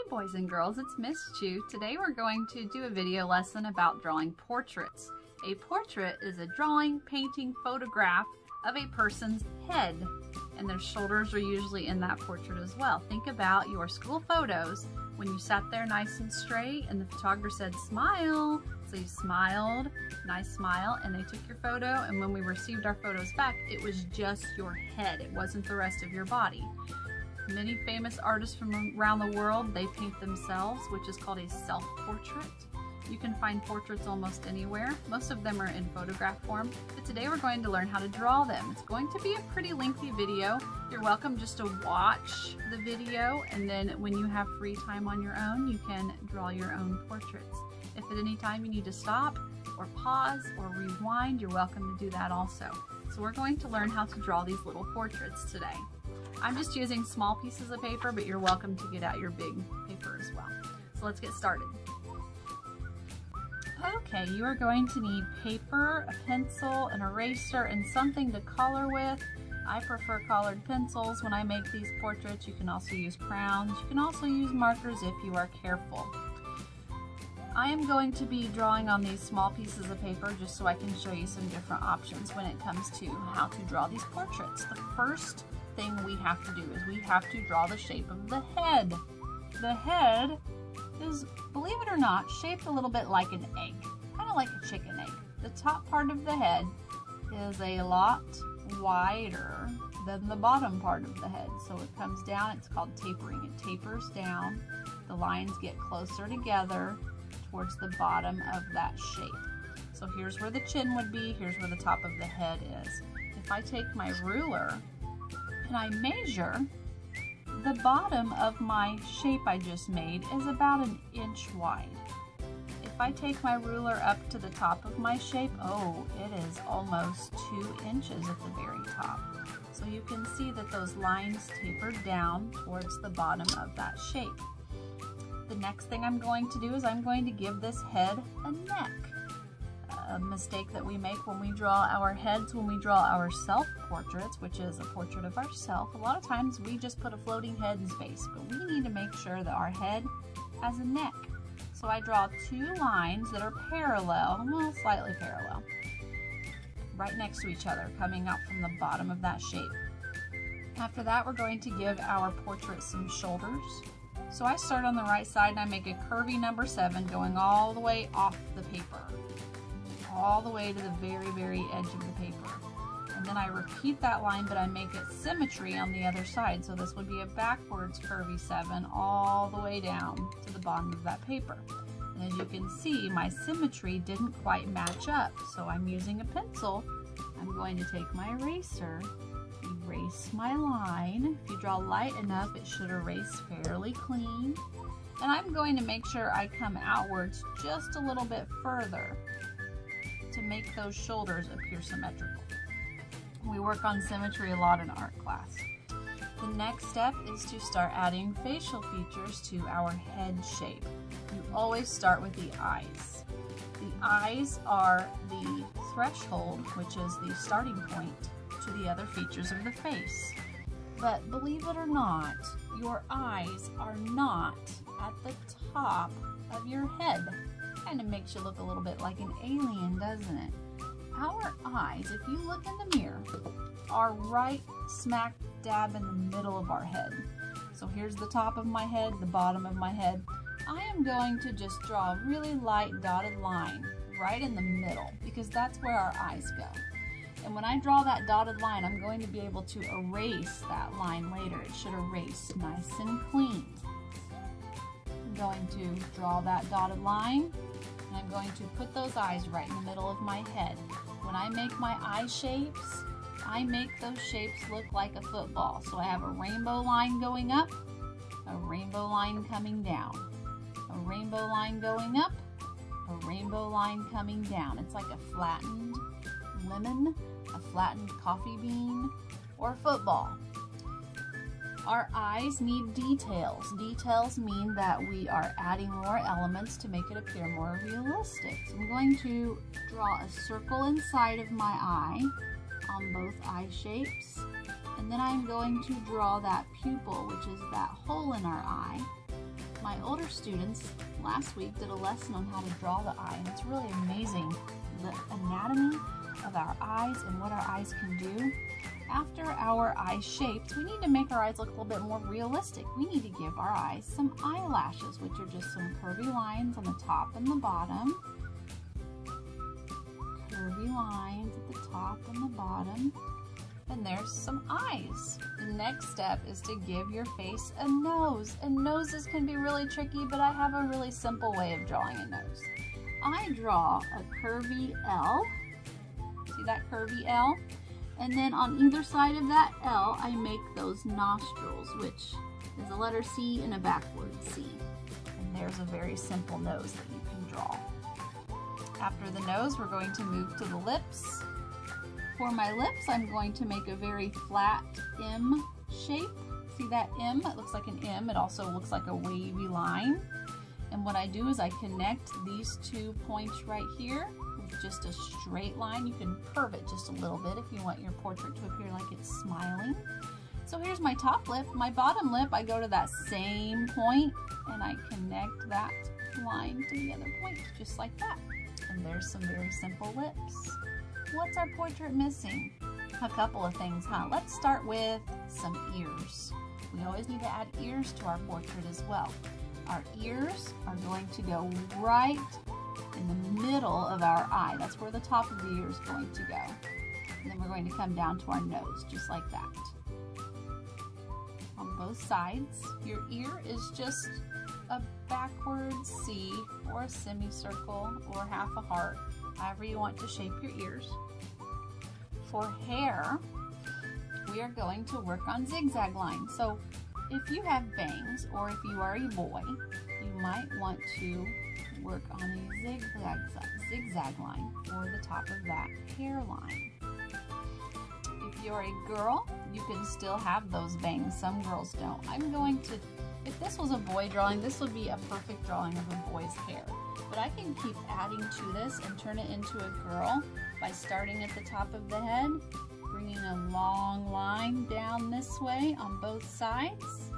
boys and girls, it's Miss Chu. Today we're going to do a video lesson about drawing portraits. A portrait is a drawing, painting, photograph of a person's head, and their shoulders are usually in that portrait as well. Think about your school photos when you sat there nice and straight and the photographer said smile, so you smiled, nice smile, and they took your photo, and when we received our photos back, it was just your head. It wasn't the rest of your body. Many famous artists from around the world, they paint themselves, which is called a self-portrait. You can find portraits almost anywhere. Most of them are in photograph form, but today we're going to learn how to draw them. It's going to be a pretty lengthy video. You're welcome just to watch the video, and then when you have free time on your own, you can draw your own portraits. If at any time you need to stop or pause or rewind, you're welcome to do that also. So we're going to learn how to draw these little portraits today. I'm just using small pieces of paper, but you're welcome to get out your big paper as well. So let's get started. Okay, you are going to need paper, a pencil, an eraser, and something to color with. I prefer colored pencils when I make these portraits. You can also use crayons. You can also use markers if you are careful. I am going to be drawing on these small pieces of paper just so I can show you some different options when it comes to how to draw these portraits. The first thing we have to do is we have to draw the shape of the head. The head is, believe it or not, shaped a little bit like an egg, kind of like a chicken egg. The top part of the head is a lot wider than the bottom part of the head. So it comes down, it's called tapering. It tapers down, the lines get closer together towards the bottom of that shape. So here's where the chin would be, here's where the top of the head is. If I take my ruler and I measure, the bottom of my shape I just made is about 1 inch wide. If I take my ruler up to the top of my shape, oh, it is almost 2 inches at the very top. So you can see that those lines tapered down towards the bottom of that shape. The next thing I'm going to do is I'm going to give this head a neck. A mistake that we make when we draw our heads, when we draw our self-portraits, which is a portrait of ourself, a lot of times we just put a floating head in space, but we need to make sure that our head has a neck. So I draw 2 lines that are parallel, well, slightly parallel, right next to each other, coming up from the bottom of that shape. After that, we're going to give our portrait some shoulders. So I start on the right side and I make a curvy number 7 going all the way off the paper, all the way to the very, very edge of the paper. And then I repeat that line, but I make it symmetry on the other side. So this would be a backwards curvy 7 all the way down to the bottom of that paper. And as you can see, my symmetry didn't quite match up. So I'm using a pencil. I'm going to take my eraser, erase my line. If you draw light enough, it should erase fairly clean. And I'm going to make sure I come outwards just a little bit further to make those shoulders appear symmetrical. We work on symmetry a lot in art class. The next step is to start adding facial features to our head shape. You always start with the eyes. The eyes are the threshold, which is the starting point to the other features of the face. But believe it or not, your eyes are not at the top of your head. Kind of makes you look a little bit like an alien, doesn't it? Our eyes, if you look in the mirror, are right smack dab in the middle of our head. So here's the top of my head, the bottom of my head. I am going to just draw a really light dotted line right in the middle because that's where our eyes go. And when I draw that dotted line, I'm going to be able to erase that line later. It should erase nice and clean. I'm going to draw that dotted line, and I'm going to put those eyes right in the middle of my head. When I make my eye shapes, I make those shapes look like a football. So I have a rainbow line going up, a rainbow line coming down, a rainbow line going up, a rainbow line coming down. It's like a flattened lemon, a flattened coffee bean, or a football. Our eyes need details. Details mean that we are adding more elements to make it appear more realistic. So I'm going to draw a circle inside of my eye on both eye shapes, and then I'm going to draw that pupil, which is that hole in our eye. My older students last week did a lesson on how to draw the eye, and it's really amazing the anatomy of our eyes and what our eyes can do. After our eye shaped, we need to make our eyes look a little bit more realistic. We need to give our eyes some eyelashes, which are just some curvy lines on the top and the bottom. Curvy lines at the top and the bottom. And there's some eyes. The next step is to give your face a nose. And noses can be really tricky, but I have a really simple way of drawing a nose. I draw a curvy L. See that curvy L? And then on either side of that L, I make those nostrils, which is a letter C and a backward C. And there's a very simple nose that you can draw. After the nose, we're going to move to the lips. For my lips, I'm going to make a very flat M shape. See that M? It looks like an M. It also looks like a wavy line. And what I do is I connect these 2 points right here with just a straight line. You can curve it just a little bit if you want your portrait to appear like it's smiling. So here's my top lip. My bottom lip, I go to that same point and I connect that line to the other point, just like that. And there's some very simple lips. What's our portrait missing? A couple of things, huh? Let's start with some ears. We always need to add ears to our portrait as well. Our ears are going to go right in the middle of our eye. That's where the top of the ear is going to go. And then we're going to come down to our nose, just like that. On both sides, your ear is just a backward C or a semicircle or half a heart, however you want to shape your ears. For hair, we are going to work on zigzag lines. So if you have bangs or if you are a boy, you might want to work on a zigzag line for the top of that hairline. If you're a girl, you can still have those bangs. Some girls don't. I'm going to, if this was a boy drawing, this would be a perfect drawing of a boy's hair. But I can keep adding to this and turn it into a girl by starting at the top of the head, bringing a long line down this way on both sides.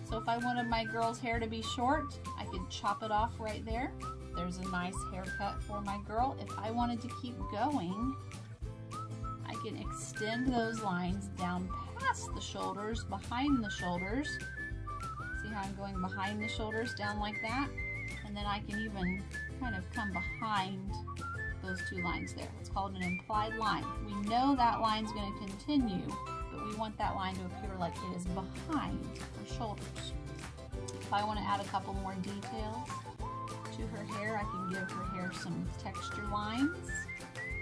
So if I wanted my girl's hair to be short, I could chop it off right there. There's a nice haircut for my girl. If I wanted to keep going, I can extend those lines down past the shoulders, behind the shoulders. See how I'm going behind the shoulders, down like that? And then I can even kind of come behind those 2 lines there. It's called an implied line. We know that line's going to continue, but we want that line to appear like it is behind her shoulders. If I want to add a couple more details to her hair, I can give her hair some texture lines.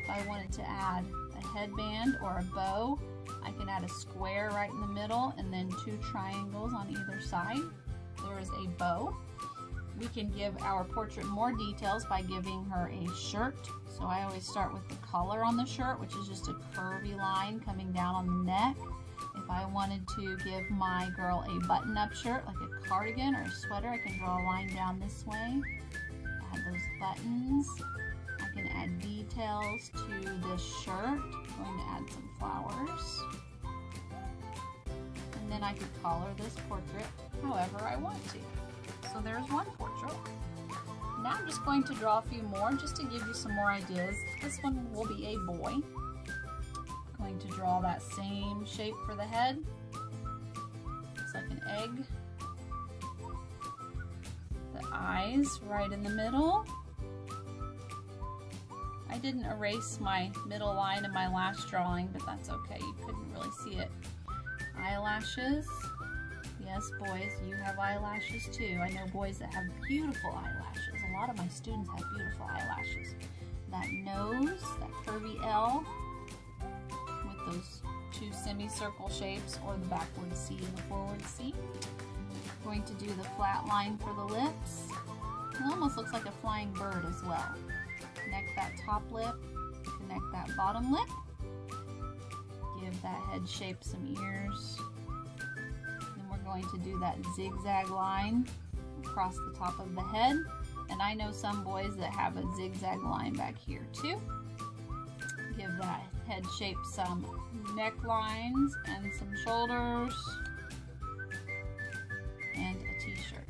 If I wanted to add a headband or a bow, I can add a square right in the middle and then 2 triangles on either side. There is a bow. We can give our portrait more details by giving her a shirt. So I always start with the color on the shirt, which is just a curvy line coming down on the neck. If I wanted to give my girl a button-up shirt, like a cardigan or a sweater, I can draw a line down this way, add those buttons. I can add details to this shirt. I'm going to add some flowers. And then I could color this portrait however I want to. So there's one portrait. Now I'm just going to draw a few more just to give you some more ideas. This one will be a boy. I'm going to draw that same shape for the head. Looks like an egg. The eyes right in the middle. I didn't erase my middle line in my last drawing, but that's okay. You couldn't really see it. Eyelashes. Yes, boys, you have eyelashes too. I know boys that have beautiful eyelashes. A lot of my students have beautiful eyelashes. That nose, that curvy L with those 2 semicircle shapes, or the backward C and the forward C. I'm going to do the flat line for the lips. It almost looks like a flying bird as well. Connect that top lip, connect that bottom lip. Give that head shape some ears. Going to do that zigzag line across the top of the head, and I know some boys that have a zigzag line back here too. Give that head shape some necklines and some shoulders and a t-shirt.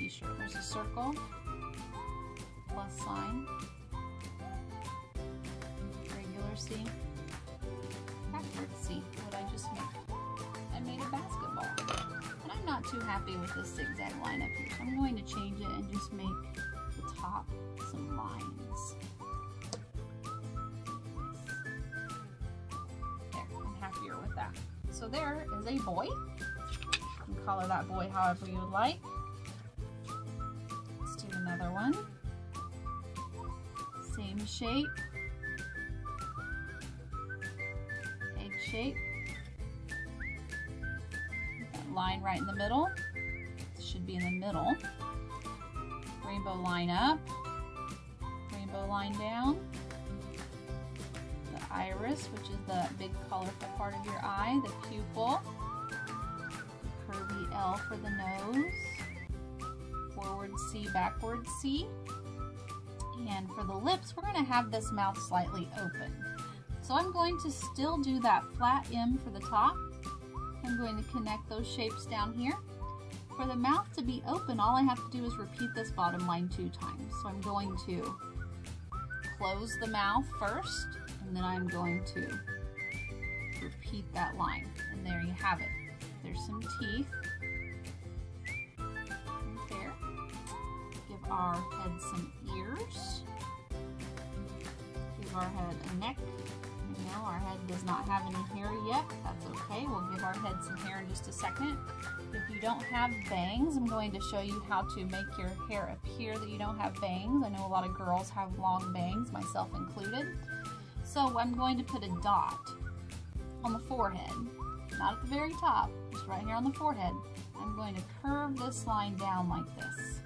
t-shirt. There's a circle, plus sign, regular C, backward C. What I just made? I made a basketball. And I'm not too happy with this zigzag line up here, so I'm going to change it and just make the top some lines. There, I'm happier with that. So there is a boy. You can color that boy however you would like. Let's do another one. Same shape. Egg shape. That line right in the middle. It should be in the middle. Rainbow line up. Rainbow line down. The iris, which is the big colorful part of your eye. The pupil. Curvy L for the nose. Forward C, backward C. And for the lips, we're going to have this mouth slightly open. So I'm going to still do that flat M for the top. I'm going to connect those shapes down here. For the mouth to be open, all I have to do is repeat this bottom line 2 times. So I'm going to close the mouth first, and then I'm going to repeat that line. And there you have it. There's some teeth. Right there. Give our head some ears. Give our head a neck. You know, our head does not have any hair yet. That's okay. We'll give our head some hair in just a second. If you don't have bangs, I'm going to show you how to make your hair appear that you don't have bangs. I know a lot of girls have long bangs, myself included. So I'm going to put a dot on the forehead, not at the very top, just right here on the forehead. I'm going to curve this line down like this.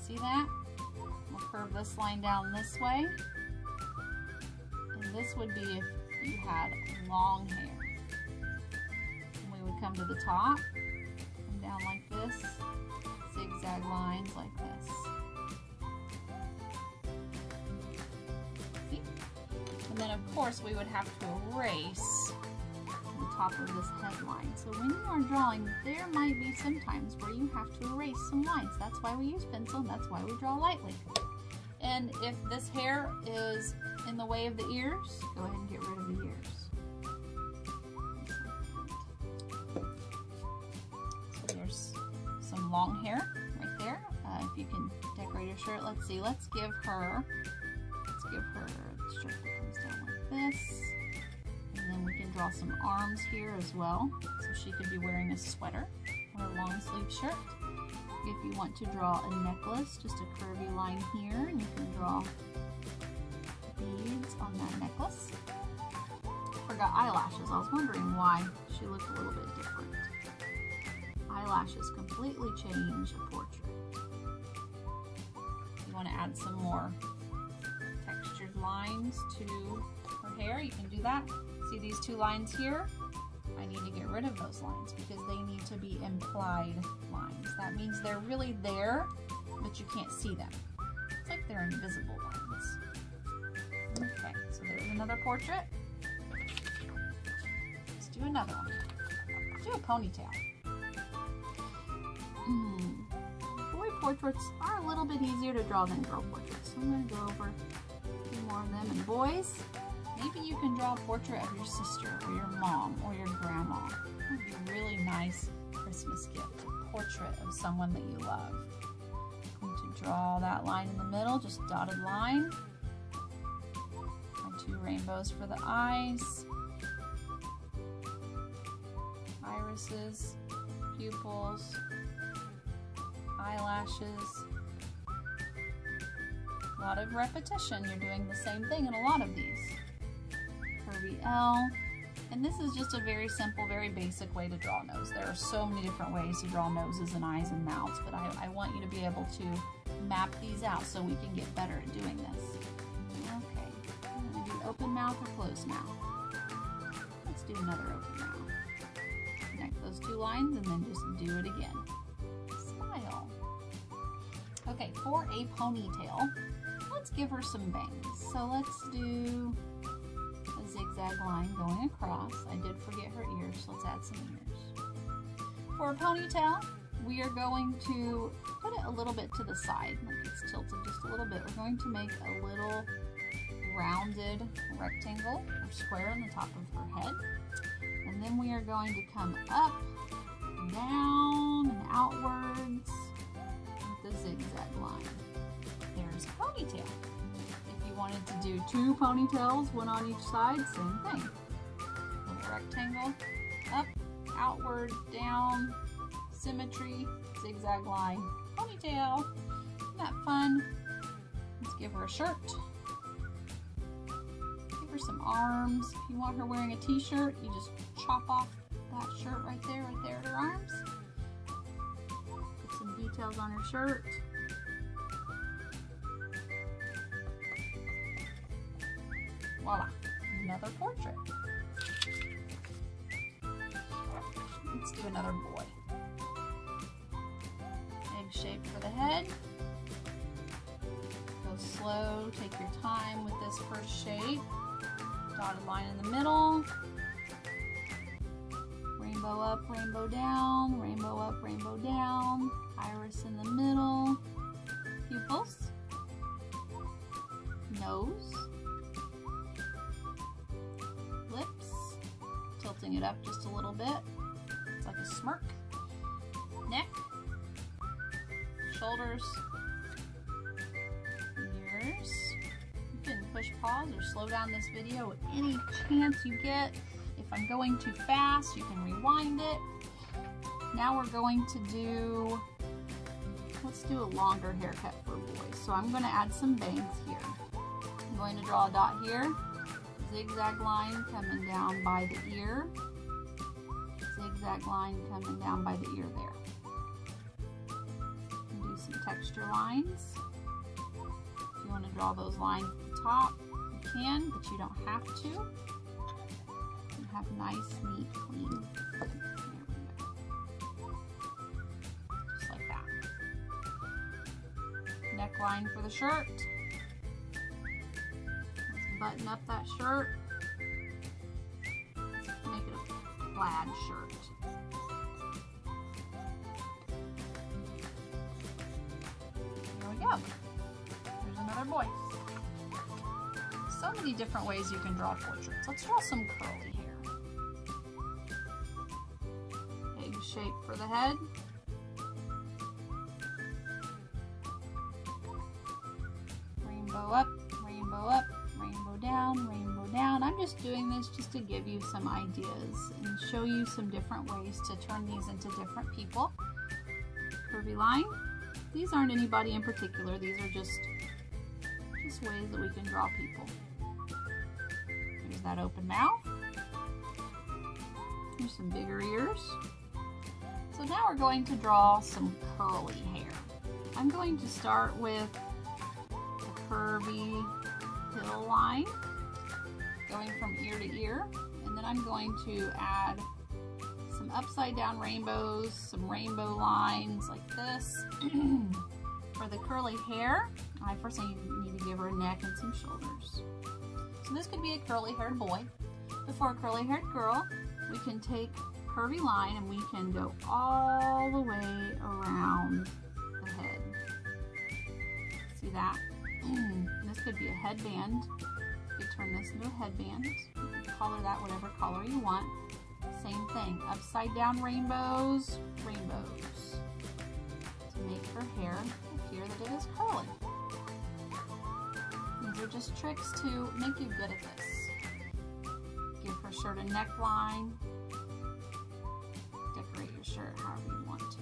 See that? We'll curve this line down this way. And this would be if you had long hair. And we would come to the top, come down like this, zigzag lines like this. See? And then of course we would have to erase the top of this headline. So when you are drawing, there might be some times where you have to erase some lines. That's why we use pencil, and that's why we draw lightly. And if this hair is in the way of the ears, go ahead and get rid of the ears. So there's some long hair right there. If you can decorate your shirt, let's see. Let's give her a shirt that comes down like this. And then we can draw some arms here as well. So she could be wearing a sweater or a long sleeve shirt. If you want to draw a necklace, just a curvy line here, and you can draw beads on that necklace. Forgot eyelashes. I was wondering why she looked a little bit different. Eyelashes completely change a portrait. If you want to add some more textured lines to her hair, you can do that. See these 2 lines here? I need to get rid of those lines because they need to be implied lines. That means they're really there, but you can't see them. It's like they're invisible lines. Okay, so there's another portrait. Let's do another one. Let's do a ponytail. Boy portraits are a little bit easier to draw than girl portraits. So I'm going to go over a few more of them. And boys, maybe you can draw a portrait of your sister or your mom or your grandma. That would be a really nice Christmas gift, a portrait of someone that you love. I'm going to draw that line in the middle, just dotted line. My 2 rainbows for the eyes, irises, pupils, eyelashes. A lot of repetition. You're doing the same thing in a lot of these. Curvy L. And this is just a very simple, very basic way to draw a nose. There are so many different ways to draw noses and eyes and mouths, but I want you to be able to map these out so we can get better at doing this. Okay, I'm going to do open mouth or closed mouth. Let's do another open mouth. Connect those 2 lines and then just do it again. Smile. Okay, for a ponytail, let's give her some bangs. So let's do a zigzag line going across. I did forget her ears, so let's add some ears. For a ponytail, we are going to put it a little bit to the side, like it's tilted just a little bit. We're going to make a little rounded rectangle or square on the top of her head. And then we are going to come up, down, and outwards with a zigzag line. There's a ponytail. If you wanted to do 2 ponytails, one on each side, same thing. Little rectangle, up, outward, down, symmetry, zigzag line, ponytail. Isn't that fun? Let's give her a shirt. Give her some arms. If you want her wearing a t-shirt, you just chop off that shirt right there at her arms. Put some details on her shirt. Voila, another portrait. Let's do another boy. Egg shape for the head. Go slow, take your time with this first shape. Dotted line in the middle. Rainbow up, rainbow down, rainbow up, rainbow down. Iris in the middle. Pupils. Nose. Lips. Tilting it up just a little bit. It's like a smirk. Neck. Shoulders. Ears. You can push pause or slow down this video at any chance you get. If I'm going too fast, you can rewind it. Now we're going to do, let's do a longer haircut for boys. So I'm going to add some bangs here. I'm going to draw a dot here. Zigzag line coming down by the ear. Zigzag line coming down by the ear there. And do some texture lines. If you want to draw those lines at the top, you can, but you don't have to. You have nice, neat, clean. There we go. Just like that. Neckline for the shirt. Let's button up that shirt. Let's make it a plaid shirt. There we go. There's another boy. So many different ways you can draw portraits. Let's draw some curly hair. Egg shape for the head. Rainbow up, rainbow up, rainbow down, rainbow down. I'm just doing this just to give you some ideas and show you some different ways to turn these into different people. Curvy line. These aren't anybody in particular. These are just ways that we can draw people. Here's that open mouth. Here's some bigger ears. So now we're going to draw some curly hair. I'm going to start with a curvy hill line going from ear to ear, and then I'm going to add some upside down rainbows, some rainbow lines like this. For the curly hair, first I need to give her a neck and some shoulders. So this could be a curly haired boy. But for a curly haired girl, we can take curvy line and we can go all the way around the head. See that? This could be a headband. You could turn this into a headband. You can color that whatever color you want. Same thing, upside down rainbows, rainbows. To make her hair appear that it is curly. These are just tricks to make you good at this. Give her shirt a neckline. Decorate your shirt however you want to.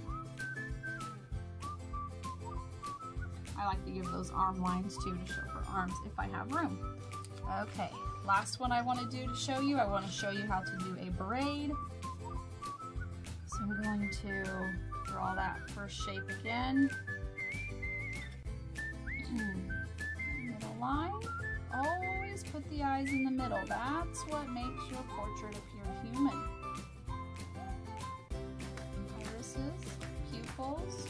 I like to give those arm lines too to show her arms if I have room. Okay, last one I want to do to show you. I want to show you how to do a braid. So I'm going to draw that first shape again. Middle line. Always put the eyes in the middle. That's what makes your portrait appear human. Irises, pupils,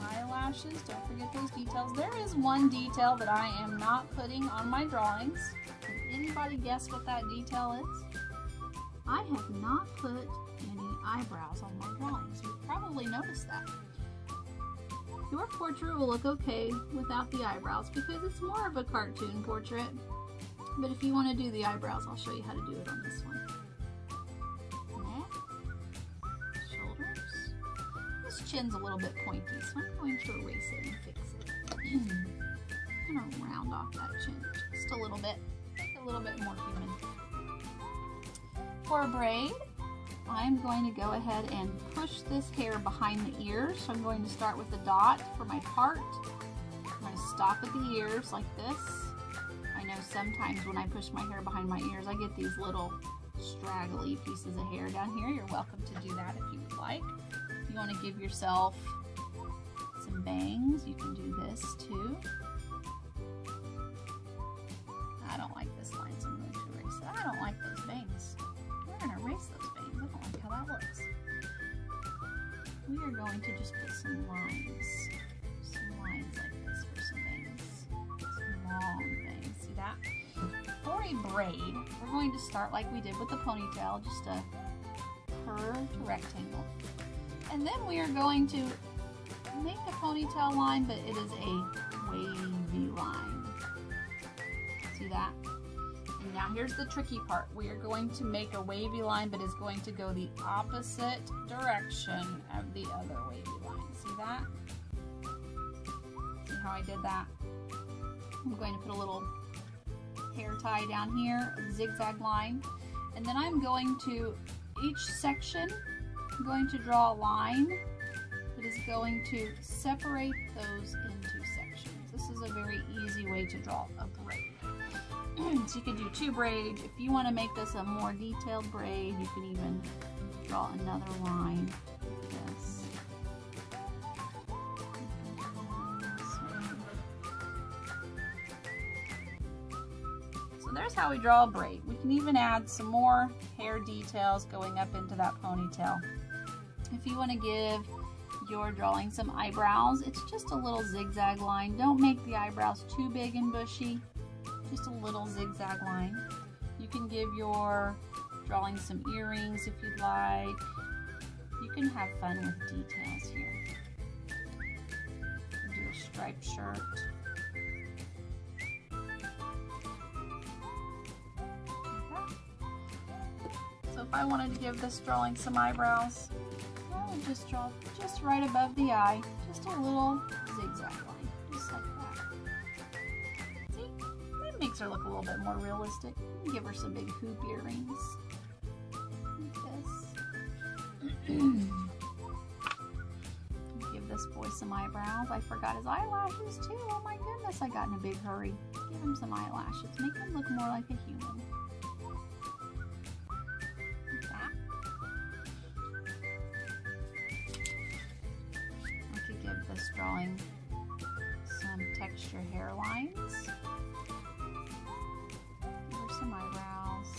eyelashes. Don't forget those details. There is one detail that I am not putting on my drawings. Can anybody guess what that detail is? I have not put any eyebrows on my drawings. You've probably noticed that. Your portrait will look okay without the eyebrows because it's more of a cartoon portrait. But if you want to do the eyebrows, I'll show you how to do it on this one. Neck, shoulders. This chin's a little bit pointy, so I'm going to erase it and fix it. I'm going to round off that chin just a little bit, make it a little bit more human. For a braid, I'm going to go ahead and push this hair behind the ears. So I'm going to start with a dot for my part. I'm going to stop at the ears like this. I know sometimes when I push my hair behind my ears, I get these little straggly pieces of hair down here. You're welcome to do that if you would like. If you want to give yourself some bangs, you can do this too. I don't like this line, so I'm going to erase it. I don't like those bangs. We're going to erase those bangs. I don't like how that looks. We are going to just put some lines like this for some bangs. Some long bangs. See that? For a braid, we're going to start like we did with the ponytail, just a curved rectangle. And then we are going to make a ponytail line, but it is a wavy line. See that? And now here's the tricky part. We are going to make a wavy line, but it's going to go the opposite direction of the other wavy line. See that? See how I did that? I'm going to put a little hair tie down here, a zigzag line, and then I'm going to, each section, I'm going to draw a line that is going to separate those into sections. This is a very easy way to draw a braid. So you can do two braids. If you want to make this a more detailed braid, you can even draw another line like this. So there's how we draw a braid. We can even add some more hair details going up into that ponytail. If you want to give your drawing some eyebrows, it's just a little zigzag line. Don't make the eyebrows too big and bushy. Just a little zigzag line. You can give your drawing some earrings if you'd like. You can have fun with details here. Do a striped shirt. So if I wanted to give this drawing some eyebrows, I would just draw just right above the eye, just a little zigzag line, just like that. See? That makes her look a little bit more realistic. Give her some big hoop earrings, like this. Give this boy some eyebrows. I forgot his eyelashes too. Oh my goodness, I got in a big hurry. Give him some eyelashes. Make him look more like a human. Drawing some texture hairlines. Give her some eyebrows.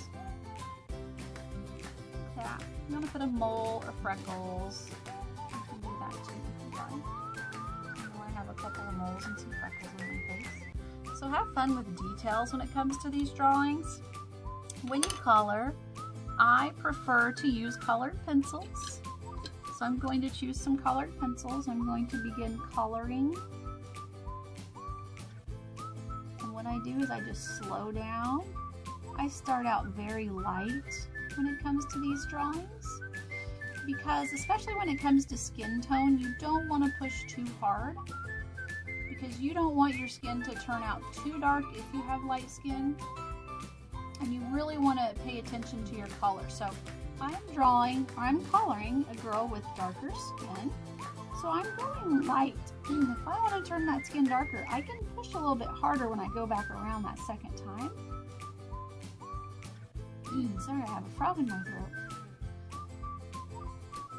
Yeah, you want to put a mole or freckles. You can do that too if you like. I have a couple of moles and some freckles on my face. So have fun with details when it comes to these drawings. When you color, I prefer to use colored pencils. So I'm going to choose some colored pencils. I'm going to begin coloring. And what I do is I just slow down. I start out very light when it comes to these drawings, because especially when it comes to skin tone, you don't want to push too hard, because you don't want your skin to turn out too dark if you have light skin, and you really want to pay attention to your color. So I'm coloring a girl with darker skin, so I'm going light. If I want to turn that skin darker, I can push a little bit harder when I go back around that second time. Sorry, I have a frog in my throat.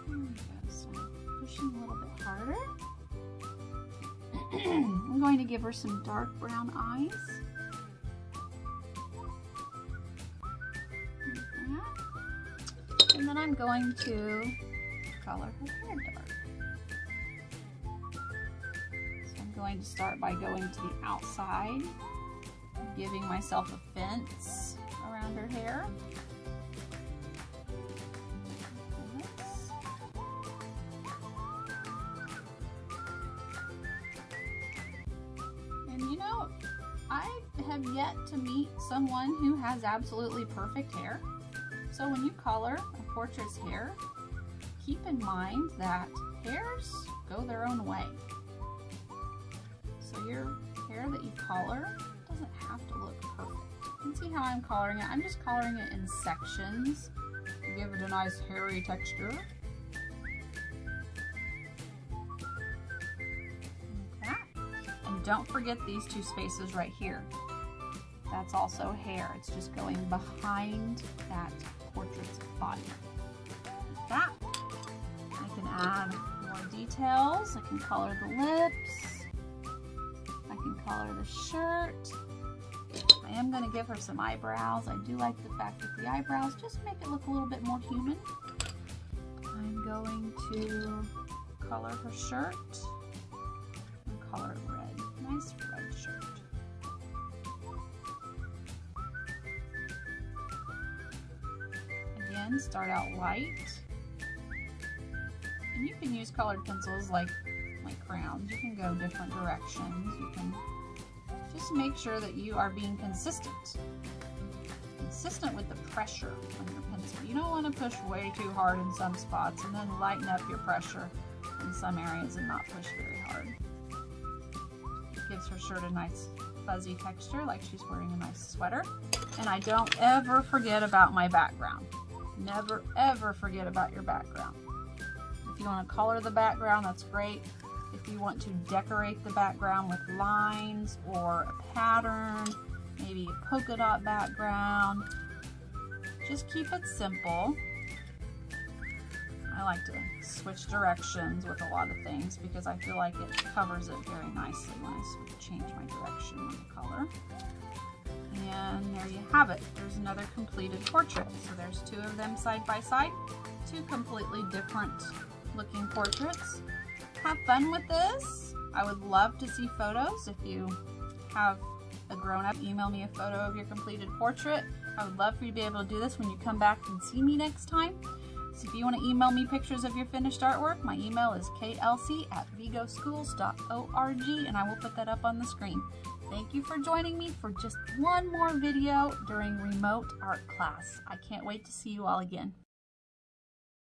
There we go, so I'm pushing a little bit harder. I'm going to give her some dark brown eyes. And then I'm going to color her hair dark. So I'm going to start by going to the outside, giving myself a fence around her hair. Like this. And you know, I have yet to meet someone who has absolutely perfect hair. So when you color a portrait's hair, keep in mind that hairs go their own way. So your hair that you color doesn't have to look perfect. You can see how I'm coloring it. I'm just coloring it in sections to give it a nice hairy texture. Don't forget these two spaces right here. That's also hair. It's just going behind that portrait's body. Like that. I can add more details. I can color the lips. I can color the shirt. I am going to give her some eyebrows. I do like the fact that the eyebrows just make it look a little bit more human. I'm going to color her shirt and color it red. Nice red shirt. Again, start out light. And you can use colored pencils like crayons. You can go different directions. You can just make sure that you are being consistent. Consistent with the pressure on your pencil. You don't want to push way too hard in some spots and then lighten up your pressure in some areas and not push very hard. Gives her shirt a nice fuzzy texture, like she's wearing a nice sweater. And I don't ever forget about my background. Never ever forget about your background. If you want to color the background, that's great. If you want to decorate the background with lines or a pattern, maybe a polka dot background, just keep it simple. I like to switch directions with a lot of things because I feel like it covers it very nicely when I change my direction on the color. And there you have it. There's another completed portrait. So there's two of them side by side, two completely different looking portraits. Have fun with this. I would love to see photos. If you have a grown-up, email me a photo of your completed portrait. I would love for you to be able to do this when you come back and see me next time. So if you want to email me pictures of your finished artwork, my email is klc@vigoschools.org, and I will put that up on the screen. Thank you for joining me for just one more video during remote art class. I can't wait to see you all again.